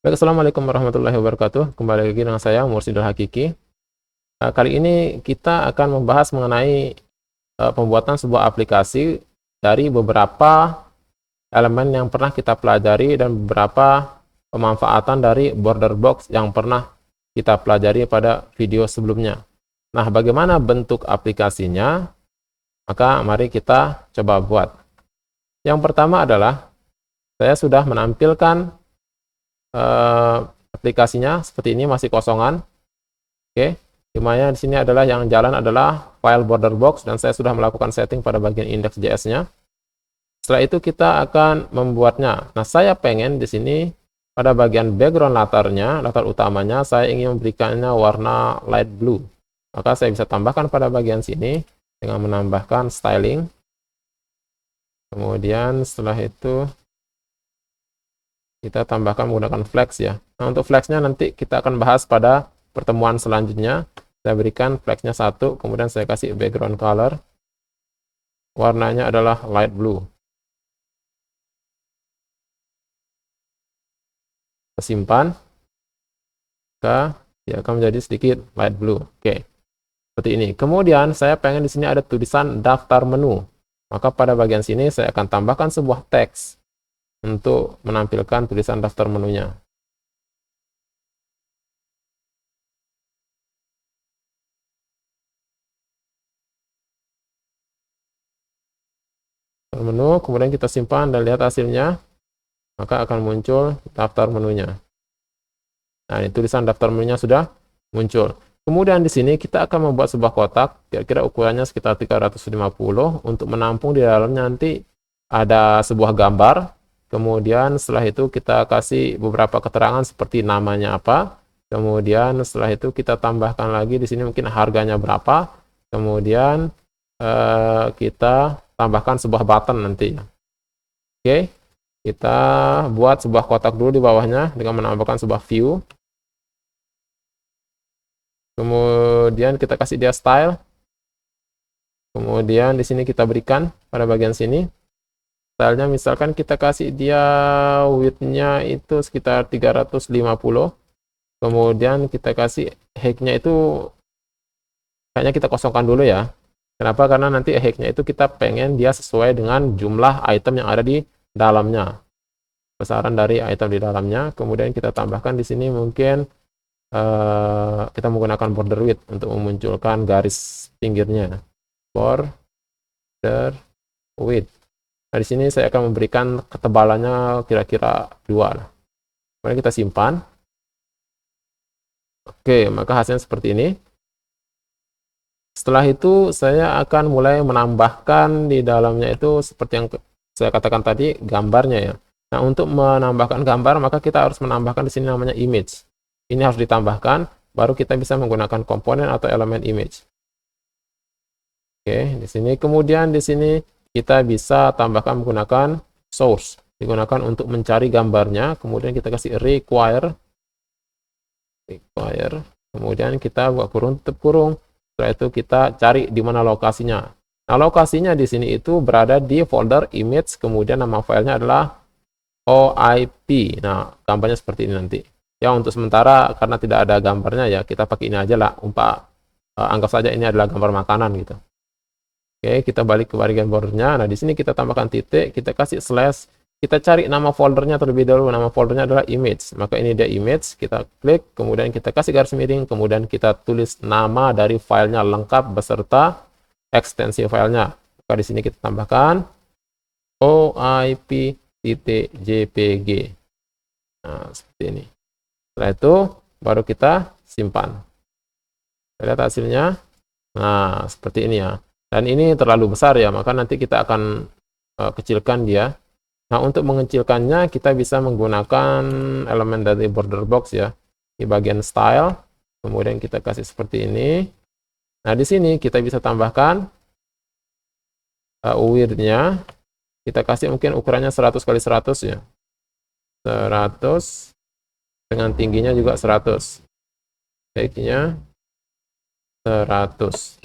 Baik, assalamualaikum warahmatullahi wabarakatuh. Kembali lagi dengan saya, Mursidul Hakiki. Kali ini kita akan membahas mengenai pembuatan sebuah aplikasi dari beberapa elemen yang pernah kita pelajari dan beberapa pemanfaatan dari border box yang pernah kita pelajari pada video sebelumnya. Nah, bagaimana bentuk aplikasinya? Maka mari kita coba buat. Yang pertama adalah saya sudah menampilkan aplikasinya seperti ini, masih kosongan. Oke, dimana di sini adalah yang jalan adalah file border box dan saya sudah melakukan setting pada bagian index.js-nya. Setelah itu kita akan membuatnya. Nah, saya pengen di sini pada bagian background latarnya, latar utamanya, saya ingin memberikannya warna light blue. Maka saya bisa tambahkan pada bagian sini dengan menambahkan styling. Kemudian setelah itu kita tambahkan menggunakan flex ya. Nah, untuk flexnya nanti kita akan bahas pada pertemuan selanjutnya. Saya berikan flexnya 1, kemudian saya kasih background color. Warnanya adalah light blue. Kita simpan. Maka dia akan menjadi sedikit light blue. Oke. Seperti ini. Kemudian saya pengen di sini ada tulisan daftar menu. Maka pada bagian sini saya akan tambahkan sebuah teks untuk menampilkan tulisan daftar menunya. Menu, kemudian kita simpan dan lihat hasilnya, maka akan muncul daftar menunya. Nah, ini tulisan daftar menunya sudah muncul. Kemudian di sini kita akan membuat sebuah kotak, kira-kira ukurannya sekitar 350, untuk menampung di dalamnya nanti ada sebuah gambar. Kemudian setelah itu kita kasih beberapa keterangan seperti namanya apa. Kemudian setelah itu kita tambahkan lagi di sini mungkin harganya berapa. Kemudian kita tambahkan sebuah button nanti. Oke, kita buat sebuah kotak dulu di bawahnya dengan menambahkan sebuah view. Kemudian kita kasih dia style. Kemudian di sini kita berikan pada bagian sini stylenya, misalkan kita kasih dia width-nya itu sekitar 350. Kemudian kita kasih height-nya itu kayaknya kita kosongkan dulu ya. Kenapa? Karena nanti height-nya itu kita pengen dia sesuai dengan jumlah item yang ada di dalamnya. Besaran dari item di dalamnya. Kemudian kita tambahkan di sini mungkin kita menggunakan border width untuk memunculkan garis pinggirnya. Border width. Nah, di sini saya akan memberikan ketebalannya kira-kira 2. Kemudian kita simpan. Oke, maka hasilnya seperti ini. Setelah itu saya akan mulai menambahkan di dalamnya itu seperti yang saya katakan tadi, gambarnya ya. Nah, untuk menambahkan gambar, maka kita harus menambahkan di sini namanya image. Ini harus ditambahkan, baru kita bisa menggunakan komponen atau elemen image. Oke, di sini. Kemudian di sini kita bisa tambahkan menggunakan source. Digunakan untuk mencari gambarnya. Kemudian kita kasih require. Kemudian kita buka kurung, tutup kurung. Setelah itu kita cari di mana lokasinya. Nah, lokasinya di sini itu berada di folder image, kemudian nama filenya adalah OIP. Nah, gambarnya seperti ini nanti. Ya, untuk sementara karena tidak ada gambarnya ya, kita pakai ini aja lah. Anggap saja ini adalah gambar makanan gitu. Oke, kita balik ke bagian bordernya. Nah, di sini kita tambahkan titik, kita kasih slash, kita cari nama foldernya terlebih dahulu. Nama foldernya adalah image. Maka ini dia image, kita klik, kemudian kita kasih garis miring, kemudian kita tulis nama dari filenya lengkap beserta ekstensi filenya. Maka di sini kita tambahkan oip.jpg. Nah, seperti ini. Setelah itu baru kita simpan. Lihat hasilnya. Nah, seperti ini ya. Dan ini terlalu besar ya, maka nanti kita akan kecilkan dia. Nah, untuk mengecilkannya kita bisa menggunakan elemen dari border box ya. Di bagian style, kemudian kita kasih seperti ini. Nah, di sini kita bisa tambahkan width-nya. Kita kasih mungkin ukurannya 100 kali 100 ya. 100 dengan tingginya juga 100. Height-nya 100.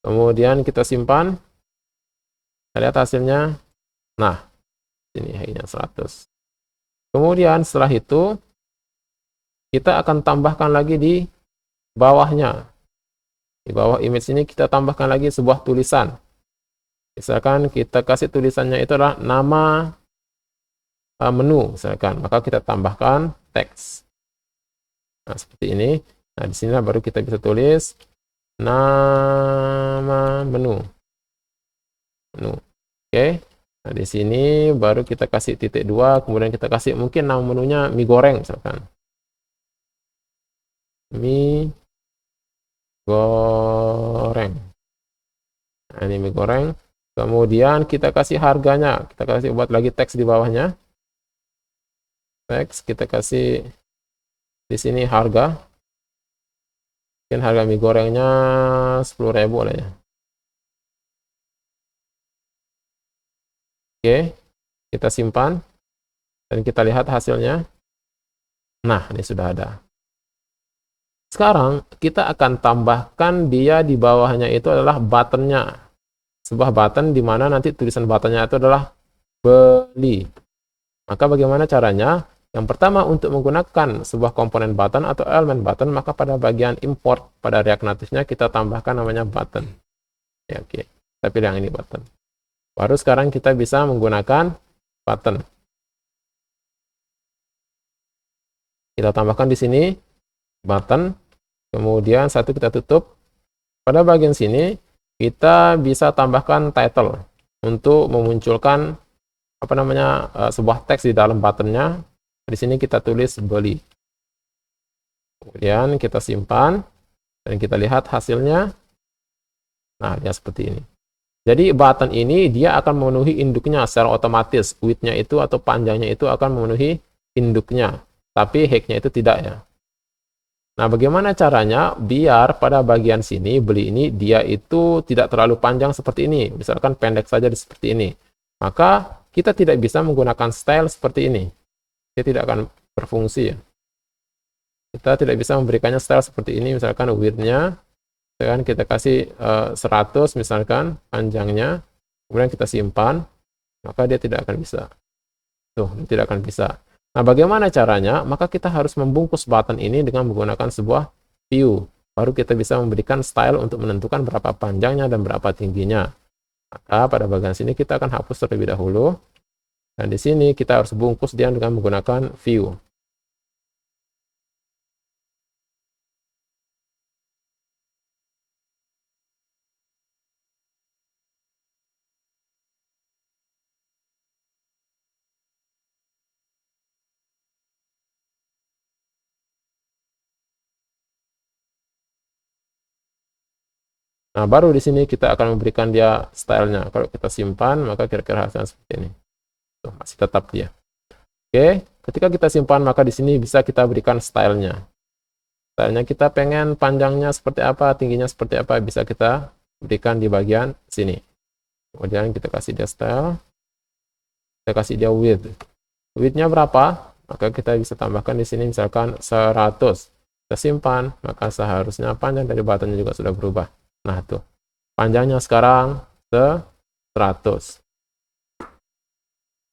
Kemudian kita simpan. Kita lihat hasilnya. Nah, ini height-nya 100. Kemudian setelah itu, kita akan tambahkan lagi di bawahnya. Di bawah image ini kita tambahkan lagi sebuah tulisan. Misalkan kita kasih tulisannya itu adalah nama menu, misalkan. Maka kita tambahkan teks. Nah, seperti ini. Nah, di sinilah baru kita bisa tulis nama menu. Oke. Nah, di sini baru kita kasih titik 2, kemudian kita kasih mungkin nama menunya mie goreng misalkan. Mie goreng. Nah, ini mie goreng. Kemudian kita kasih harganya. Kita kasih buat lagi teks di bawahnya. Teks kita kasih di sini harga. Mungkin harga mie gorengnya 10.000 lah ya. Oke, kita simpan dan kita lihat hasilnya. Nah, ini sudah ada. Sekarang kita akan tambahkan dia di bawahnya itu adalah buttonnya. Sebuah button di mana nanti tulisan buttonnya itu adalah beli. Maka bagaimana caranya? Yang pertama, untuk menggunakan sebuah komponen button atau elemen button, maka pada bagian import pada React Native-nya kita tambahkan namanya button. Ya, oke. Kita pilih yang ini button. Baru sekarang kita bisa menggunakan button. Kita tambahkan di sini button. Kemudian satu kita tutup. Pada bagian sini kita bisa tambahkan title untuk memunculkan sebuah teks di dalam buttonnya. Di sini kita tulis beli. Kemudian kita simpan dan kita lihat hasilnya. Nah, dia seperti ini. Jadi button ini dia akan memenuhi induknya secara otomatis. Width-nya itu atau panjangnya itu akan memenuhi induknya. Tapi height-nya itu tidak ya. Nah, bagaimana caranya biar pada bagian sini beli ini dia itu tidak terlalu panjang seperti ini. Misalkan pendek saja seperti ini. Maka kita tidak bisa menggunakan style seperti ini. Dia tidak akan berfungsi ya. Kita tidak bisa memberikannya style seperti ini. Misalkan width-nya kita kasih 100 misalkan panjangnya, kemudian kita simpan, maka dia tidak akan bisa. Tuh, tidak akan bisa. Nah, bagaimana caranya? Maka kita harus membungkus button ini dengan menggunakan sebuah view. Baru kita bisa memberikan style untuk menentukan berapa panjangnya dan berapa tingginya. Maka pada bagian sini kita akan hapus terlebih dahulu. Dan di sini kita harus bungkus dia dengan menggunakan view. Nah, baru di sini kita akan memberikan dia stylenya. Kalau kita simpan, maka kira-kira hasilnya seperti ini. Tuh, masih tetap dia. Oke, ketika kita simpan, maka di sini bisa kita berikan stylenya. Stylenya kita pengen panjangnya seperti apa, tingginya seperti apa, bisa kita berikan di bagian sini. Kemudian kita kasih dia style. Kita kasih dia width. Width-nya berapa? Maka kita bisa tambahkan di sini misalkan 100. Kita simpan, maka seharusnya panjang dari buttonnya juga sudah berubah. Nah, tuh. Panjangnya sekarang 100.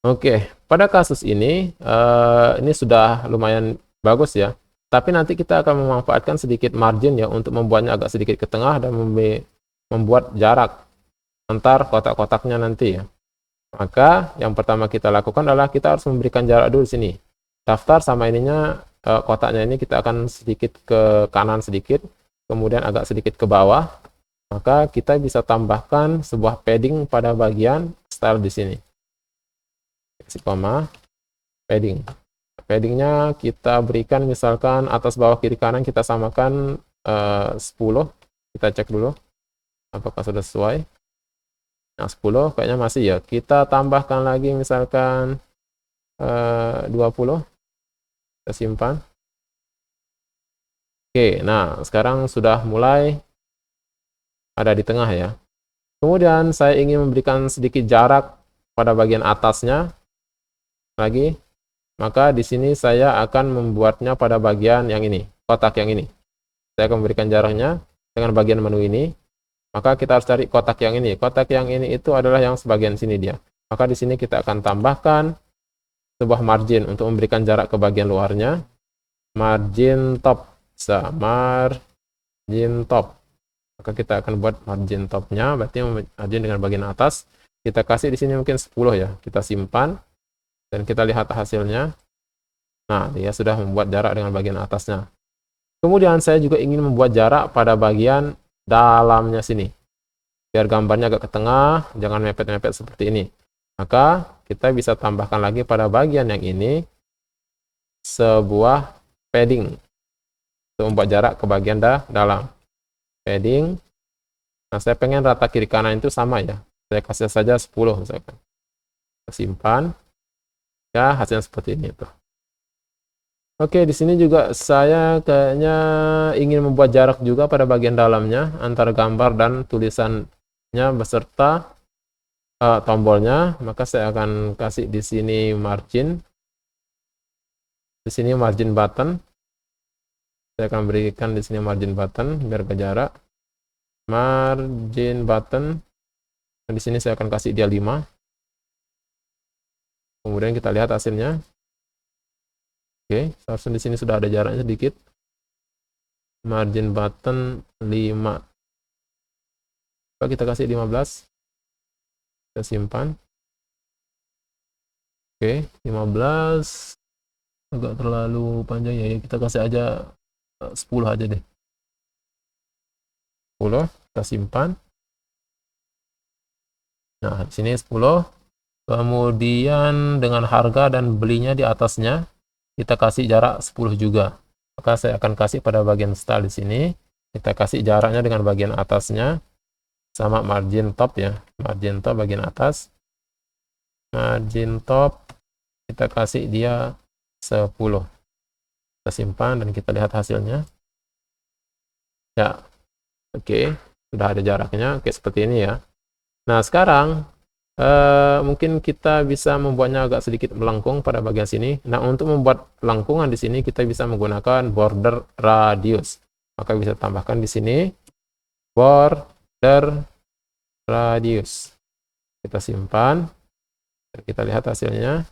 Oke, pada kasus ini sudah lumayan bagus ya. Tapi nanti kita akan memanfaatkan sedikit margin ya untuk membuatnya agak sedikit ke tengah dan membuat jarak antar kotak-kotaknya nanti ya. Maka yang pertama kita lakukan adalah kita harus memberikan jarak dulu di sini. Daftar sama ininya kotaknya ini kita akan sedikit ke kanan sedikit, kemudian agak sedikit ke bawah. Maka kita bisa tambahkan sebuah padding pada bagian style di sini. Kasih koma, padding. Paddingnya kita berikan misalkan atas bawah kiri kanan kita samakan 10. Kita cek dulu apakah sudah sesuai. Nah, 10 kayaknya masih ya. Kita tambahkan lagi misalkan 20. Kita simpan. Oke, nah sekarang sudah mulai ada di tengah ya. Kemudian saya ingin memberikan sedikit jarak pada bagian atasnya lagi. Maka di sini saya akan membuatnya pada bagian yang ini, kotak yang ini. Saya akan memberikan jaraknya dengan bagian menu ini. Maka kita harus cari kotak yang ini. Kotak yang ini itu adalah yang sebagian sini dia. Maka di sini kita akan tambahkan sebuah margin untuk memberikan jarak ke bagian luarnya. Margin top, bisa margin top. Maka kita akan buat margin topnya, berarti margin dengan bagian atas. Kita kasih di sini mungkin 10 ya. Kita simpan dan kita lihat hasilnya. Nah, dia sudah membuat jarak dengan bagian atasnya. Kemudian saya juga ingin membuat jarak pada bagian dalamnya sini. Biar gambarnya agak ke tengah, jangan mepet-mepet seperti ini. Maka kita bisa tambahkan lagi pada bagian yang ini sebuah padding untuk membuat jarak ke bagian dalam. Padding. Nah, saya pengen rata kiri kanan itu sama ya. Saya kasih saja 10 misalkan. Simpan. Ya, hasilnya seperti ini tuh. Oke, di sini juga saya kayaknya ingin membuat jarak juga pada bagian dalamnya antara gambar dan tulisannya beserta tombolnya. Maka saya akan kasih di sini margin. Di sini margin button. Saya akan berikan di sini margin button biar ke jarak. Margin button. Dan di sini saya akan kasih dia 5. Kemudian kita lihat hasilnya. Oke, seharusnya di sini sudah ada jaraknya sedikit. Margin button 5. Coba kita kasih 15. Kita simpan. Oke, 15 agak terlalu panjang ya. Kita kasih aja 10 aja deh. 10, kita simpan. Nah, di sini 10. Kemudian dengan harga dan belinya di atasnya, kita kasih jarak 10 juga. Maka saya akan kasih pada bagian style di sini. Kita kasih jaraknya dengan bagian atasnya sama margin top ya. Margin top bagian atas. Margin top kita kasih dia 10. Kita simpan dan kita lihat hasilnya. Ya. Oke, sudah ada jaraknya. Oke, seperti ini ya. Nah, sekarang mungkin kita bisa membuatnya agak sedikit melengkung pada bagian sini. Nah, untuk membuat lengkungan di sini kita bisa menggunakan border radius. Maka bisa tambahkan di sini border radius. Kita simpan dan kita lihat hasilnya.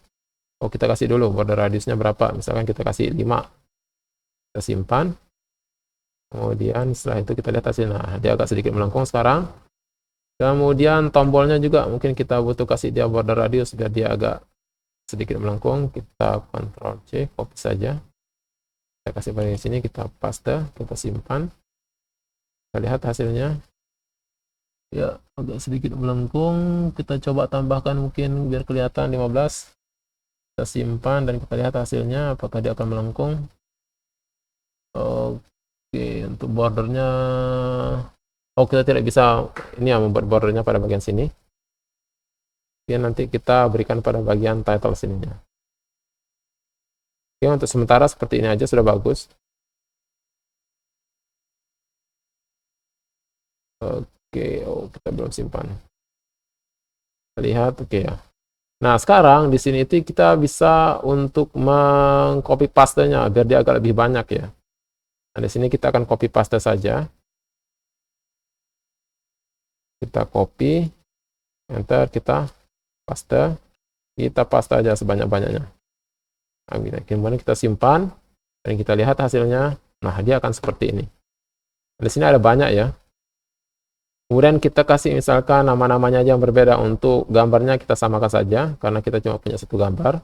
Oh, kita kasih dulu border radiusnya berapa. Misalkan kita kasih 5. Kita simpan. Kemudian setelah itu kita lihat hasilnya. Nah, dia agak sedikit melengkung sekarang. Kemudian tombolnya juga mungkin kita butuh kasih dia border radius biar dia agak sedikit melengkung. Kita Ctrl C, copy saja. Kita kasih pada sini, kita paste, kita simpan. Kita lihat hasilnya. Ya, agak sedikit melengkung. Kita coba tambahkan mungkin biar kelihatan 15. Kita simpan dan kita lihat hasilnya apakah dia akan melengkung. Oke, untuk bordernya kita tidak bisa ini ya membuat bordernya pada bagian sini. Oke, nanti kita berikan pada bagian title sininya. Oke, untuk sementara seperti ini aja sudah bagus. Oke, kita belum simpan. Kita lihat, oke ya. Nah, sekarang di sini itu kita bisa untuk mengcopy paste-nya biar dia agak lebih banyak ya. Nah, di sini kita akan copy paste saja. Kita copy, enter, kita paste aja sebanyak-banyaknya. Nah, kemudian kita simpan dan kita lihat hasilnya. Nah, dia akan seperti ini. Di sini ada banyak ya. Kemudian kita kasih misalkan nama-namanya aja yang berbeda. Untuk gambarnya kita samakan saja karena kita cuma punya satu gambar.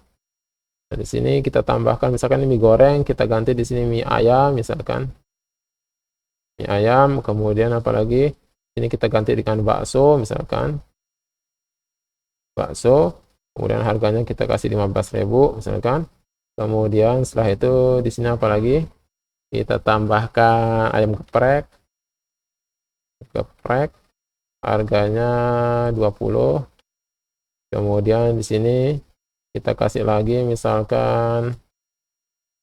Nah, di sini kita tambahkan misalkan ini mie goreng, kita ganti di sini mie ayam misalkan. Mie ayam, kemudian apalagi? Ini kita ganti dengan bakso misalkan. Bakso, kemudian harganya kita kasih 15.000 misalkan. Kemudian setelah itu di sini apalagi? Kita tambahkan ayam geprek. Geprek harganya 20. Kemudian di sini kita kasih lagi misalkan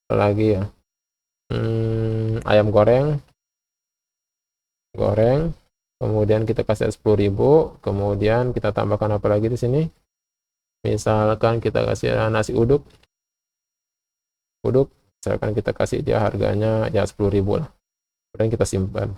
apalagi ya? Ayam goreng. Kemudian kita kasih 10.000, kemudian kita tambahkan apa lagi di sini? Misalkan kita kasih nasi uduk. Misalkan kita kasih dia harganya ya 10.000 lah. Kemudian kita simpan.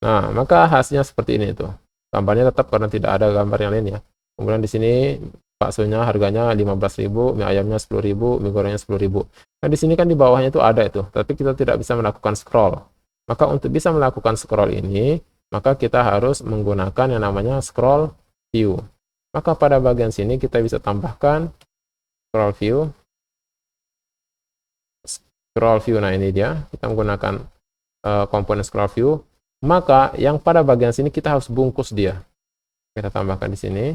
Nah, maka hasilnya seperti ini tuh. Gambarnya tetap karena tidak ada gambar yang lain ya. Kemudian di sini baksonya harganya 15.000, mie ayamnya 10.000, mie gorengnya 10.000. Nah, di sini kan di bawahnya itu ada itu, tapi kita tidak bisa melakukan scroll. Maka untuk bisa melakukan scroll ini, maka kita harus menggunakan yang namanya scroll view. Maka pada bagian sini kita bisa tambahkan scroll view. Scroll view, nah ini dia, kita menggunakan komponen scroll view. Maka yang pada bagian sini kita harus bungkus dia. Kita tambahkan di sini.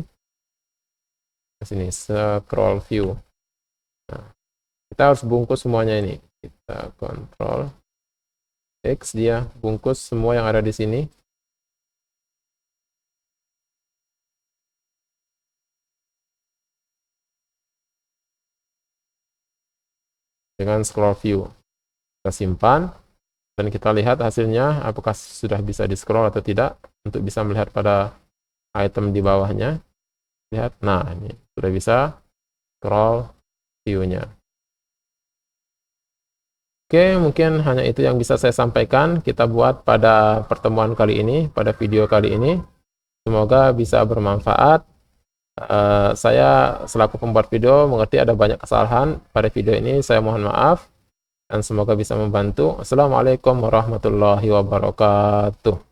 Di sini scroll view. Nah, kita harus bungkus semuanya ini. Kita Ctrl X, dia bungkus semua yang ada di sini. Dengan scroll view. Kita simpan dan kita lihat hasilnya apakah sudah bisa di scroll atau tidak. Untuk bisa melihat pada item di bawahnya. Lihat, nah ini sudah bisa scroll view-nya. Oke, mungkin hanya itu yang bisa saya sampaikan kita buat pada pertemuan kali ini, pada video kali ini. Semoga bisa bermanfaat. Saya selaku pembuat video mengerti ada banyak kesalahan pada video ini, saya mohon maaf dan semoga bisa membantu. Assalamualaikum warahmatullahi wabarakatuh.